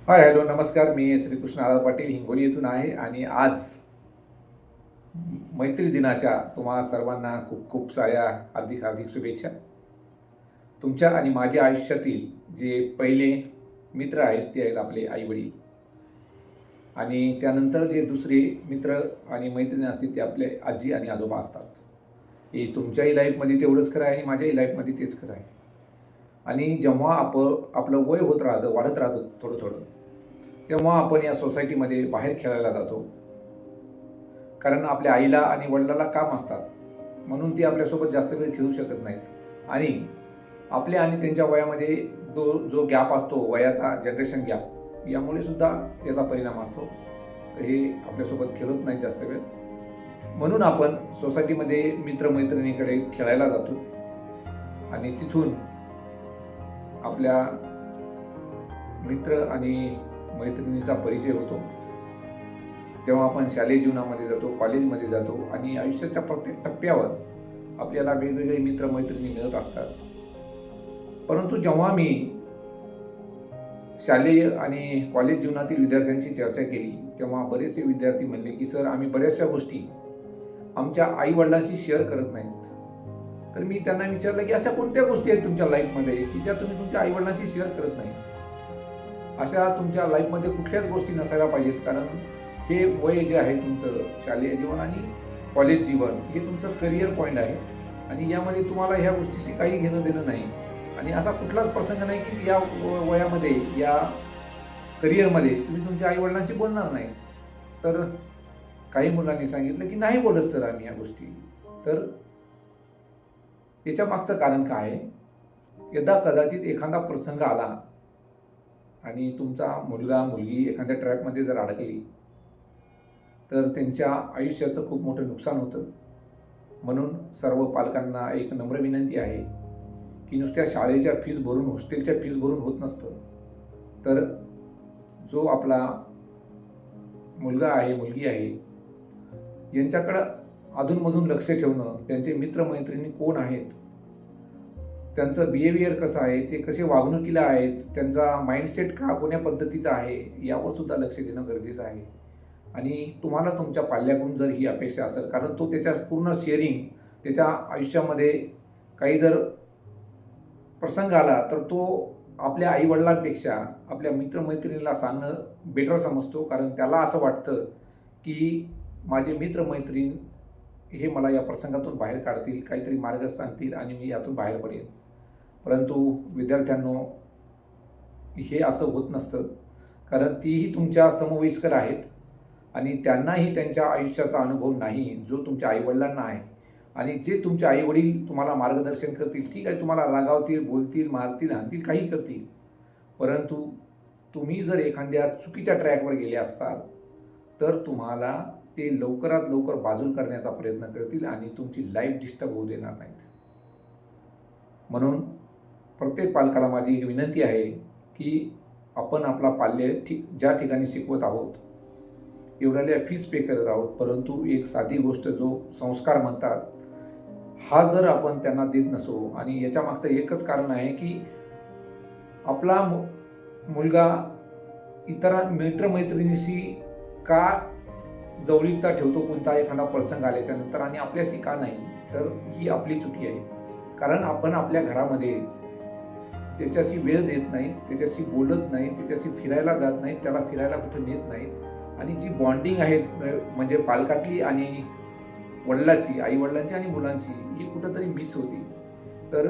Hi hello नमस्कार. मी श्रीकृष्ण आळा पाटील हिंगोली येथून आहे आणि आज मैत्री दिनाच्या तुम्हा सर्वांना खूप खूप साऱ्या हार्दिक हार्दिक शुभेच्छा. तुमच्या आणि माझ्या आयुष्यातील जे पहिले मित्र आहेत ते आहेत आपले आईवडील आणि त्यानंतर जे दुसरे मित्र आणि मैत्रिणी असतील ते आपले आजी आणि आजोबा असतात. हे तुमच्याही लाईफमध्ये तेवढंच खरं आहे आणि माझ्याही लाईफमध्ये तेच खरं आहे. आणि जेव्हा आपलं वय होत राहतं, वाढत राहतं थोडं थोडं, तेव्हा आपण या सोसायटीमध्ये बाहेर खेळायला जातो. कारण आपल्या आईला आणि वडिलांना काम असतात, म्हणून ती आपल्यासोबत जास्त वेळ खेळू शकत नाहीत. आणि आपल्या आणि त्यांच्या वयामध्ये जो गॅप असतो, वयाचा जनरेशन गॅप, यामुळे सुद्धा याचा परिणाम असतो. तर हे आपल्यासोबत खेळत नाहीत जास्त वेळ, म्हणून आपण सोसायटीमध्ये मित्रमैत्रिणीकडे खेळायला जातो आणि तिथून आपल्या मित्र आणि मैत्रिणीचा परिचय होतो. तेव्हा आपण शालेय जीवनामध्ये जातो, कॉलेजमध्ये जातो आणि आयुष्याच्या प्रत्येक टप्प्यावर आपल्याला वेगवेगळे मित्रमैत्रिणी मिळत असतात. परंतु जेव्हा मी शालेय आणि कॉलेज जीवनातील विद्यार्थ्यांशी चर्चा केली तेव्हा बरेचसे विद्यार्थी म्हणले की सर, आम्ही बऱ्याचशा गोष्टी आमच्या आईवडिलांशी शेअर करत नाहीत. तर मी त्यांना विचारलं की अशा कोणत्या गोष्टी आहेत तुमच्या लाईफमध्ये की ज्या तुम्ही तुमच्या आईवडिलांशी शेअर करत नाही? अशा तुमच्या लाईफमध्ये कुठल्याच गोष्टी नसायला पाहिजेत, कारण हे वय जे आहे तुमचं शालेय जीवन आणि कॉलेज जीवन, हे तुमचं करिअर पॉईंट आहे आणि यामध्ये तुम्हाला ह्या गोष्टीशी काही घेणं देणं नाही. आणि असा कुठलाच प्रसंग नाही की या वयामध्ये, या करिअरमध्ये तुम्ही तुमच्या आईवडिलांशी बोलणार नाही. तर काही मुलांनी सांगितलं की नाही बोलत सर आम्ही या गोष्टी. तर याच्या मागचं कारण काय आहे? यदा कदाचित एखादा प्रसंग आला आणि तुमचा मुलगा मुलगी एखाद्या ट्रॅपमध्ये जर अडकली तर त्यांच्या आयुष्याचं खूप मोठं नुकसान होतं. म्हणून सर्व पालकांना एक नम्र विनंती आहे की नुसत्या शाळेच्या फीस भरून, हॉस्टेलच्या फीस भरून होत नसतं. तर जो आपला मुलगा आहे, मुलगी आहे, यांच्याकडं अधूनमधून लक्ष ठेवणं, त्यांचे मित्रमैत्रिणी कोण आहेत, त्यांचं बिहेवियर कसं आहे, ते कसे वागणुकीला आहेत, त्यांचा माइंडसेट कोण्या पद्धतीचा आहे, यावर सुद्धा लक्ष देणं गरजेचं आहे. आणि तुम्हाला तुमच्या पाल्याकडून जर ही अपेक्षा असेल, कारण तो त्याच्या पूर्ण शेअरिंग, त्याच्या आयुष्यामध्ये काही जर प्रसंग आला तर तो आपल्या आईवडिलांपेक्षा आपल्या मित्रमैत्रिणीला सांगणं बेटर समजतो. कारण त्याला असं वाटतं की माझे मित्रमैत्रीण हे मला या प्रसंगातून बाहेर काढतील, काहीतरी मार्ग सांगतील आणि मी यातून बाहेर पडेन. परंतु विद्यार्थ्यांनो, हे असं होत नसतं. कारण तीही तुमच्या समवयस्कर आहेत आणि त्यांनाही त्यांच्या आयुष्याचा अनुभव नाही जो तुमच्या आईवडिलांना आहे. आणि जे तुमचे आईवडील तुम्हाला मार्गदर्शन करतील, ठीक आहे, तुम्हाला रागावतील, बोलतील, मारतील, हाणतील, काही करतील, परंतु तुम्ही जर एखाद्या चुकीच्या ट्रॅकवर गेले असाल तर तुम्हाला ते लवकरात लवकर बाजूला करण्याचा प्रयत्न करतील आणि तुमची लाईफ डिस्टर्ब होऊ देणार नाहीत. म्हणून प्रत्येक पालकाला माझी एक विनंती आहे की आपण आपला पाल्य ज्या ठिकाणी शिकवत आहोत, एवढ्याला फीस पे करत आहोत, परंतु एक साधी गोष्ट जो संस्कार म्हणतात, हा जर आपण त्यांना देत नसो, आणि याच्या मागचं एकच कारण आहे की आपला मुलगा इतर मित्रमैत्रिणीशी का जवळीकता ठेवतो कोणता एखादा प्रसंग आल्याच्या नंतर आणि आपल्याशी का नाही, तर ही आपली चुकी आहे. कारण आपण आपल्या घरामध्ये त्याच्याशी वेळ देत नाही, त्याच्याशी बोलत नाही, त्याच्याशी फिरायला जात नाही, त्याला फिरायला कुठं नेत नाहीत. आणि जी बॉन्डिंग आहे म्हणजे पालकातली आणि वडिलांची, आईवडिलांची आणि मुलांची, ही कुठंतरी मिस होती. तर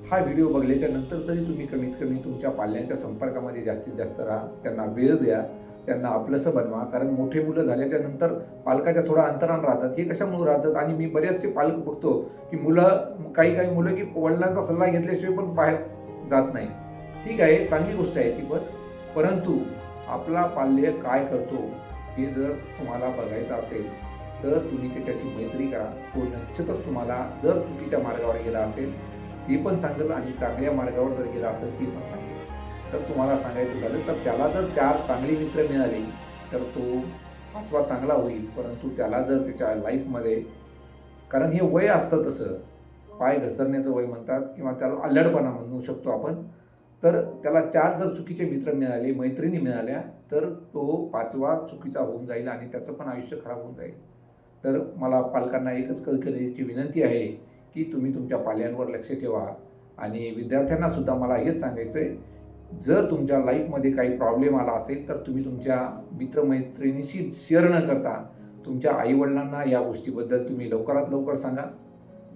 हा व्हिडिओ बघल्याच्या नंतर तरी तुम्ही कमीत कमी तुमच्या पाल्यांच्या संपर्कामध्ये जास्तीत जास्त राहा, त्यांना वेळ द्या, त्यांना आपलंसं बनवा. कारण मोठे मुलं झाल्याच्या नंतर पालकाच्या थोडा अंतरान राहतात. हे कशामुळे राहतात? आणि मी बरेचसे पालक बघतो की काही मुलं की वडिलांचा सल्ला घेतल्याशिवाय पण बाहेर जात नाही. ठीक आहे, चांगली गोष्ट आहे ती, परंतु आपला पाल्य काय करतो हे जर तुम्हाला बघायचं असेल तर तुम्ही त्याच्याशी मैत्री करा. तो निश्चितच तुम्हाला जर चुकीच्या मार्गावर गेला असेल ती पण सांगेल आणि चांगल्या मार्गावर जर गेला असेल ती पण सांगेल. तर तुम्हाला सांगायचं झालं तर त्याला जर 4 चांगली मित्र मिळाली तर तो 5वा चांगला होईल. परंतु त्याला जर त्याच्या लाईफमध्ये, कारण हे वय असतं तसं, पाय घसरण्याचं वय म्हणतात किंवा त्याला अल्लडपणा म्हणू शकतो आपण, तर त्याला 4 जर चुकीचे मित्र मिळाले, मैत्रिणी मिळाल्या, तर तो 5वा चुकीचा होऊन जाईल आणि त्याचं पण आयुष्य खराब होऊन जाईल. तर मला पालकांना एकच कळकळीची विनंती आहे की तुम्ही तुमच्या पाल्यांवर लक्ष ठेवा आणि विद्यार्थ्यांनासुद्धा मला हेच सांगायचं आहे, जर तुमच्या लाईफमध्ये काही प्रॉब्लेम आला असेल तर तुम्ही तुमच्या मित्रमैत्रिणीशी शेअर न करता तुमच्या आईवडिलांना या गोष्टीबद्दल तुम्ही लवकरात लवकर सांगा.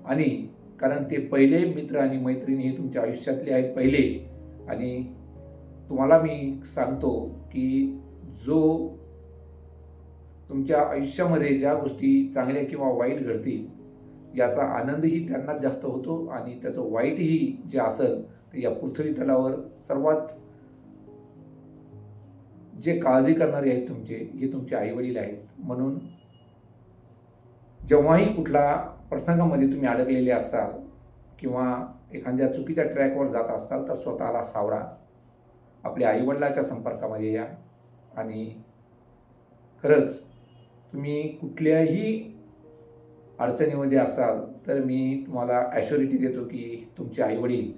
आणि कारण ते पहिले मित्र आणि मैत्रिणी हे तुमच्या आयुष्यातले आहेत पहिले. आणि तुम्हाला मी सांगतो की जो तुमच्या आयुष्यामध्ये ज्या गोष्टी चांगल्या किंवा वाईट घडतील याचा आनंदही त्यांनाच जास्त होतो आणि त्याचं वाईटही जे असेल तर या पृथ्वी तलावर सर्वात जे काळजी करणारे आहेत तुमचे हे तुमचे आईवडील आहेत. म्हणून जेव्हाही कुठला प्रसंगामध्ये तुम्ही अडकलेले असाल किंवा एखाद्या चुकीच्या ट्रॅकवर जात असाल तर स्वतःला सावरा, आपल्या आईवडिलाच्या संपर्कामध्ये या. आणि खरंच तुम्ही कुठल्याही अडचणीमध्ये असाल तर मी तुम्हाला ॲश्युरिटी देतो की तुमचे आईवडील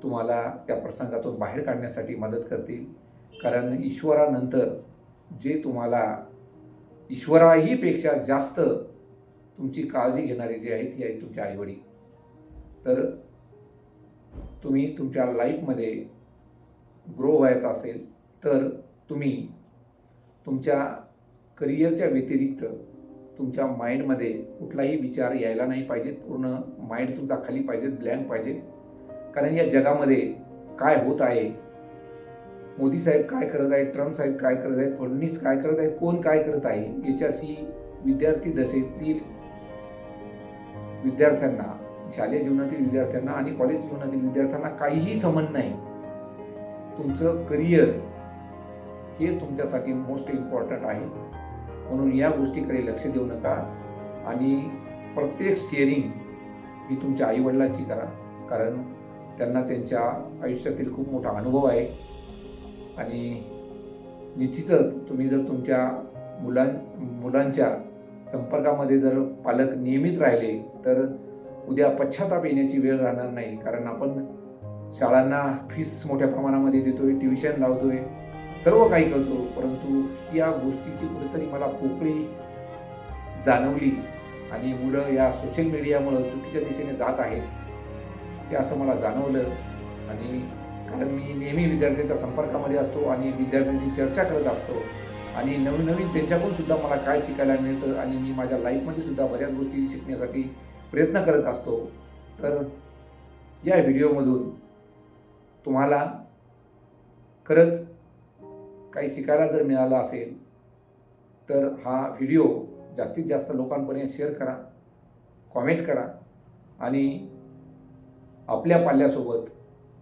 तुम्हाला त्या प्रसंगातून बाहेर काढण्यासाठी मदत करतील. कारण ईश्वरानंतर जे तुम्हाला ईश्वराहीपेक्षा जास्त तुमची काळजी घेणारे जे आहेत ते आहेत तुमचे आईवडील. तर तुम्ही तुमच्या लाईफमध्ये ग्रो व्हायचं असेल तर तुम्ही तुमच्या करिअरच्या व्यतिरिक्त तुमच्या माइंडमध्ये कुठलाही विचार यायला नाही पाहिजेत. पूर्ण माइंड तुमचा खाली पाहिजे, ब्लँक पाहिजे. कारण या जगामध्ये काय होत आहे, मोदी साहेब काय करत आहेत, ट्रम्प साहेब काय करत आहेत, फडणवीस काय करत आहेत, कोण काय करत आहे याच्याशी विद्यार्थी दशेतील विद्यार्थ्यांना, शालेय जीवनातील विद्यार्थ्यांना आणि कॉलेज जीवनातील विद्यार्थ्यांना काहीही संबंध नाही. तुमचं करिअर हे तुमच्यासाठी मोस्ट इम्पॉर्टंट आहे. म्हणून या गोष्टीकडे लक्ष देऊ नका आणि प्रत्येक शेअरिंग ही तुमच्या आईवडिलांची करा. कारण त्यांना त्यांच्या आयुष्यातील खूप मोठा अनुभव आहे. आणि निश्चितच तुम्ही जर तुमच्या मुलांच्या संपर्कामध्ये जर पालक नियमित राहिले तर उद्या पश्चाताप येण्याची वेळ राहणार नाही. कारण आपण शाळांना फीस मोठ्या प्रमाणामध्ये देतोय, ट्युशन लावतोय, सर्व काही करतो, परंतु या गोष्टीची कुठेतरी मला पोकळी जाणवली आणि मुलं या सोशल मीडियामुळं चुकीच्या दिशेने जात आहेत हे असं मला जाणवलं. आणि कारण मी नेहमी विद्यार्थ्यांच्या संपर्कामध्ये असतो आणि विद्यार्थ्यांची चर्चा करत असतो आणि नवीन नवीन त्यांच्याकडून सुद्धा मला काय शिकायला मिळतं आणि मी माझ्या लाईफमध्ये सुद्धा बऱ्याच गोष्टी शिकण्यासाठी प्रयत्न करत असतो. तर या व्हिडिओमधून तुम्हाला खरंच काही शिकायला जर मिळालं असेल तर हा व्हिडिओ जास्तीत जास्त लोकांपर्यंत शेअर करा, कॉमेंट करा आणि आपल्या पाल्यासोबत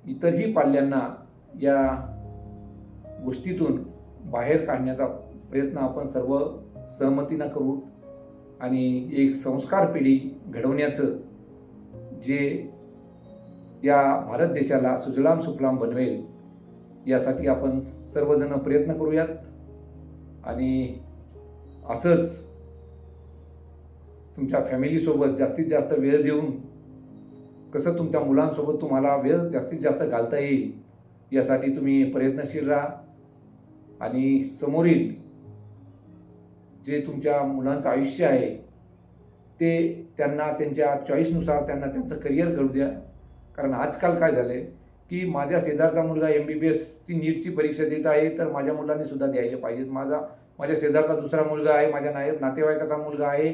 इतरही पाल्यांना या गोष्टीतून बाहेर काढण्याचा प्रयत्न आपण सर्व सहमतीनं करू आणि एक संस्कार पिढी घडवण्याचं जे या भारत देशाला सुजलाम सुफलाम बनवेल यासाठी आपण सर्वजण प्रयत्न करूयात. आणि असंच तुमच्या फॅमिलीसोबत जास्तीत जास्त वेळ देऊन कसं तुमच्या मुलांसोबत तुम्हाला वेळ जास्तीत जास्त घालता येईल यासाठी तुम्ही प्रयत्नशील राहा. आणि समोरील जे तुमच्या मुलांचं आयुष्य आहे ते त्यांना त्यांच्या चॉईसनुसार त्यांना त्यांचं करिअर घडू द्या. कारण आजकाल काय झालं आहे की माझ्या शेजारचा मुलगा MBBSची नीटची परीक्षा देत आहे तर माझ्या मुलांनी सुद्धा द्यायला पाहिजेत. माझ्या शेजारचा दुसरा मुलगा आहे, माझ्या नातेवाईकाचा मुलगा आहे,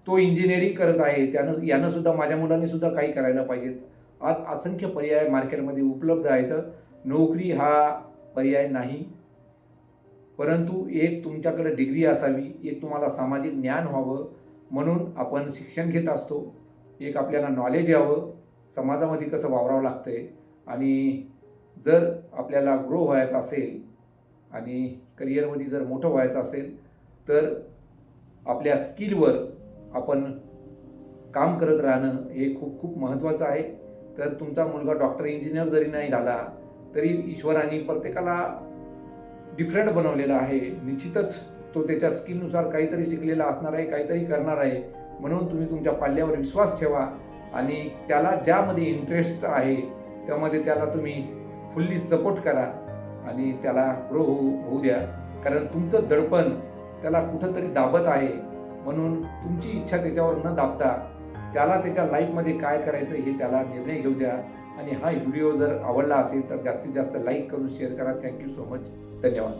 तो इंजिनिअरिंग करत आहे, यानं सुद्धा माझ्या मुलांनी सुद्धा काही करायला पाहिजेत. आज असंख्य पर्याय मार्केटमध्ये उपलब्ध आहेत. नोकरी हा पर्याय नाही, परंतु एक तुमच्याकडे डिग्री असावी, एक तुम्हाला सामाजिक ज्ञान व्हावं म्हणून आपण शिक्षण घेत असतो. एक आपल्याला नॉलेज यावं, समाजामध्ये कसं वावरावं लागतंय. आणि जर आपल्याला ग्रो व्हायचं असेल आणि करिअरमध्ये जर मोठं व्हायचं असेल तर आपल्या स्किलवर आपण काम करत राहणं हे खूप खूप महत्त्वाचं आहे. तर तुमचा मुलगा डॉक्टर इंजिनियर जरी नाही झाला तरी ईश्वराने प्रत्येकाला डिफरंट बनवलेला आहे. निश्चितच तो त्याच्या स्किलनुसार काहीतरी शिकलेला असणार आहे, काहीतरी करणार आहे. म्हणून तुम्ही तुमच्या पाल्यावर विश्वास ठेवा आणि त्याला ज्यामध्ये इंटरेस्ट आहे त्यामध्ये त्याला तुम्ही फुल्ली सपोर्ट करा आणि त्याला ग्रो होऊ द्या. कारण तुमचं दडपण त्याला कुठंतरी दाबत आहे. म्हणून तुमची इच्छा त्याच्यावर न दाबता त्याला त्याच्या लाईफमध्ये काय करायचं हे त्याला निर्णय घेऊ द्या. आणि हा व्हिडिओ जर आवडला असेल तर जास्तीत जास्त लाईक करून शेअर करा. Thank you so much. धन्यवाद.